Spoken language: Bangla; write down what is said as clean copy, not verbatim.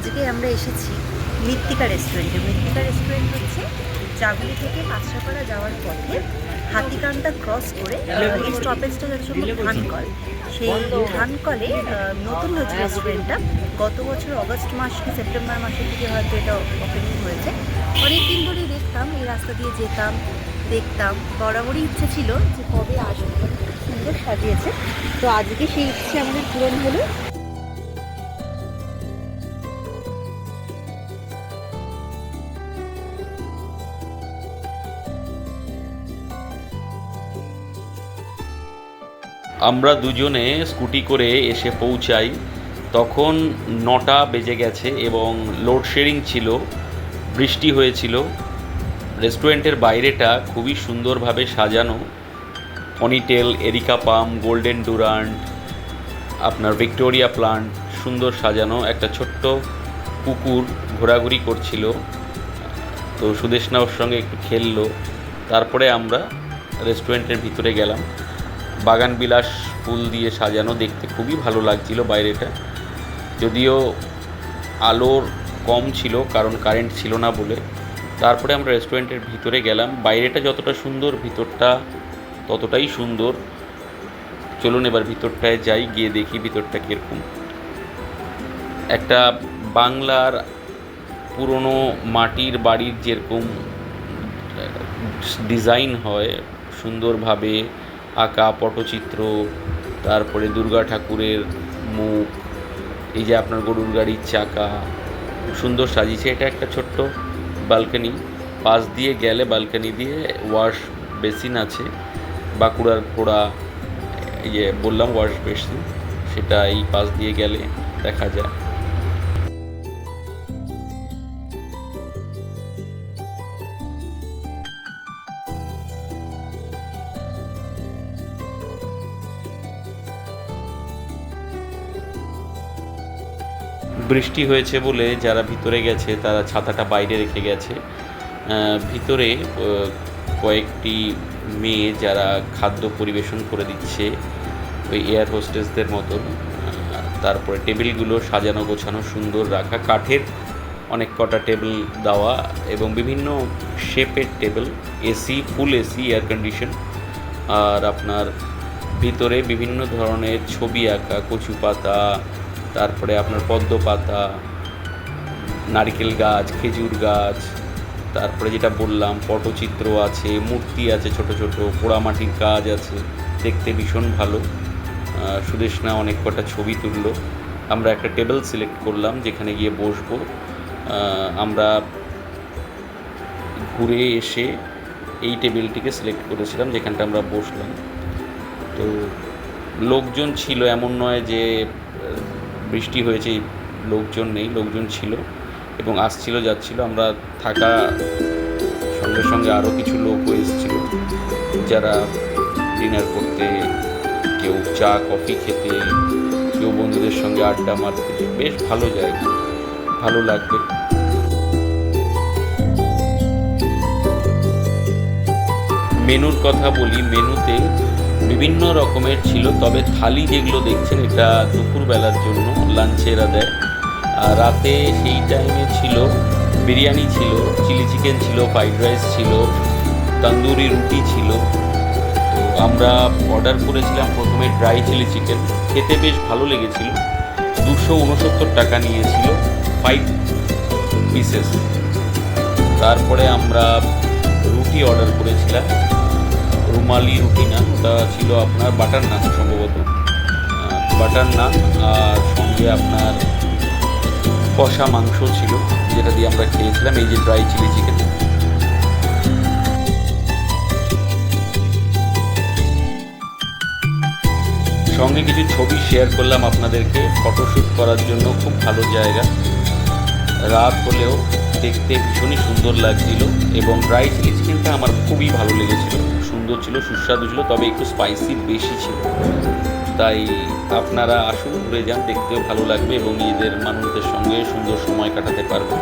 আজকে আমরা এসেছি মৃত্তিকা রেস্টুরেন্টে। মৃত্তিকা রেস্টুরেন্ট হচ্ছে চাগুলি থেকে কাঁচরাপাড়া যাওয়ার পথে হাতিকান্দা ক্রস করে এই স্টপেজটা যাচ্ছে হলো ধানকল। সেই ধানকলে নতুন হচ্ছে রেস্টুরেন্টটা। গত বছর অগস্ট মাস কি সেপ্টেম্বর মাসের দিকে হয়তো এটা ওপেনিং হয়েছে। অনেক দিন ধরে দেখতাম, এই রাস্তা দিয়ে যেতাম, দেখতাম, বরাবরই ইচ্ছে ছিল যে কবে আসবো। সুন্দর সাজিয়েছে, তো আজকে সেই ইচ্ছে আমাদের পূরণ হলো। আমরা দুজনে স্কুটি করে এসে পৌঁছাই, তখন 9টা বেজে গেছে এবং লোডশেডিং ছিল, বৃষ্টি হয়েছিল। রেস্টুরেন্টের বাইরেটা খুবই সুন্দরভাবে সাজানো, পনিটেল, এরিকা পাম, গোল্ডেন ডুরান্ট, আপনার ভিক্টোরিয়া প্লান্ট, সুন্দর সাজানো। একটা ছোট্ট কুকুর ঘোরাঘুরি করছিল, তো সুদেশনা ওর সঙ্গে একটু খেললো। তারপরে আমরা রেস্টুরেন্টের ভিতরে গেলাম। বাগান বিলাস ফুল দিয়ে সাজানো, দেখতে খুবই ভালো লাগছিল বাইরেটা। যদিও আলোর কম ছিল, কারণ কারেন্ট ছিল না বলে। তারপরে আমরা রেস্টুরেন্টের ভিতরে গেলাম। বাইরেটা যতটা সুন্দর, ভিতরটা ততটাই সুন্দর। চলুন এবার ভিতরটায় যাই, গিয়ে দেখি ভিতরটা কীরকম। একটা বাংলার পুরনো মাটির বাড়ির যেরকম ডিজাইন হয়, সুন্দরভাবে আঁকা পটচিত্র, তারপরে দুর্গা ঠাকুরের মুখ, এই যে আপনার গরুর গাড়ির চাকা, সুন্দর সাজিয়েছে। এটা একটা ছোট্ট বালকানি, পাশ দিয়ে গেলে বালকানি দিয়ে ওয়াশ বেসিন আছে, বাঁকুড়ার ঘোড়া, এই যে বললাম ওয়াশ বেসিন, সেটা এই পাশ দিয়ে গেলে দেখা যায়। বৃষ্টি হয়েছে বলে যারা ভিতরে গেছে তারা ছাতাটা বাইরে রেখে গেছে। ভিতরে কয়েকটি মেয়ে যারা খাদ্য পরিবেশন করে দিচ্ছে, ওই এয়ার হোস্টেসদের মতন। তারপরে টেবিলগুলো সাজানো গোছানো, সুন্দর রাখা, কাঠের অনেক কটা টেবিল দেওয়া এবং বিভিন্ন শেপের table, AC, full AC, air condition. আর আপনার ভিতরে বিভিন্ন ধরনের ছবি আঁকা, কচু পাতা, তারপরে আপনার পদ্ম পাতা, নারকেল গাছ, খেজুর গাছ, তারপরে যেটা বললাম পটচিত্র আছে, মূর্তি আছে, ছোট ছোট পোড়ামাটির কাজ আছে, দেখতে ভীষণ ভালো। সুদেশনা অনেক কটা ছবি তুললো। আমরা একটা টেবিল সিলেক্ট করলাম যেখানে গিয়ে বসবো। আমরা ঘুরে এসে এই টেবিলটিকে সিলেক্ট করেছিলাম যেখানটা আমরা বসলাম। তো লোকজন ছিল, এমন নয় যে বৃষ্টি হয়েছে লোকজন নেই, লোকজন ছিল এবং আসছিল যাচ্ছিল। আমরা থাকা সঙ্গে সঙ্গে আরও কিছু লোকও এসেছিল, যারা ডিনার করতে, কেউ চা কফি খেতে, কেউ বন্ধুদের সঙ্গে আড্ডা মারতে। বেশ ভালো জায়গা, ভালো লাগবে। মেনুর কথা বলি, মেনুতে বিভিন্ন রকমের ছিল, তবে থালি যেগুলো দেখছেন এটা দুপুরবেলার জন্য, লাঞ্চে এরা দেয়। আর রাতে সেই টাইমে ছিল বিরিয়ানি ছিল, চিলি চিকেন ছিল, ফ্রাইড রাইস ছিল, তন্দুরি রুটি ছিল। তো আমরা অর্ডার করেছিলাম প্রথমে ড্রাই চিলি চিকেন, খেতে বেশ ভালো লেগেছিল। 269 টাকা নিয়েছিল 5 পিসেস। তারপরে আমরা রুটি অর্ডার করেছিলাম, রুমালি রুটি না, ওটা ছিল আপনার বাটার নান, সম্ভবত বাটার নান। আর সঙ্গে আপনার কষা মাংস ছিল, যেটা দিয়ে আমরা খেয়েছিলাম এই যে ড্রাই চিলি চিকেন। সঙ্গে কিছু ছবি শেয়ার করলাম আপনাদেরকে ফটোশ্যুট করার জন্য। খুব ভালো জায়গা, রাত হলেও দেখতে ভীষণই সুন্দর লাগছিল এবং ড্রাই চিলি চিকেনটা আমার খুবই ভালো লেগেছিল, সুন্দর ছিল, সুস্বাদু ছিল, তবে একটু স্পাইসি বেশি ছিল। তাই আপনারা আসুন, ঘুরে যান, দেখতেও ভালো লাগবে এবং নিজেদের মানুষদের সঙ্গে সুন্দর সময় কাটাতে পারবেন।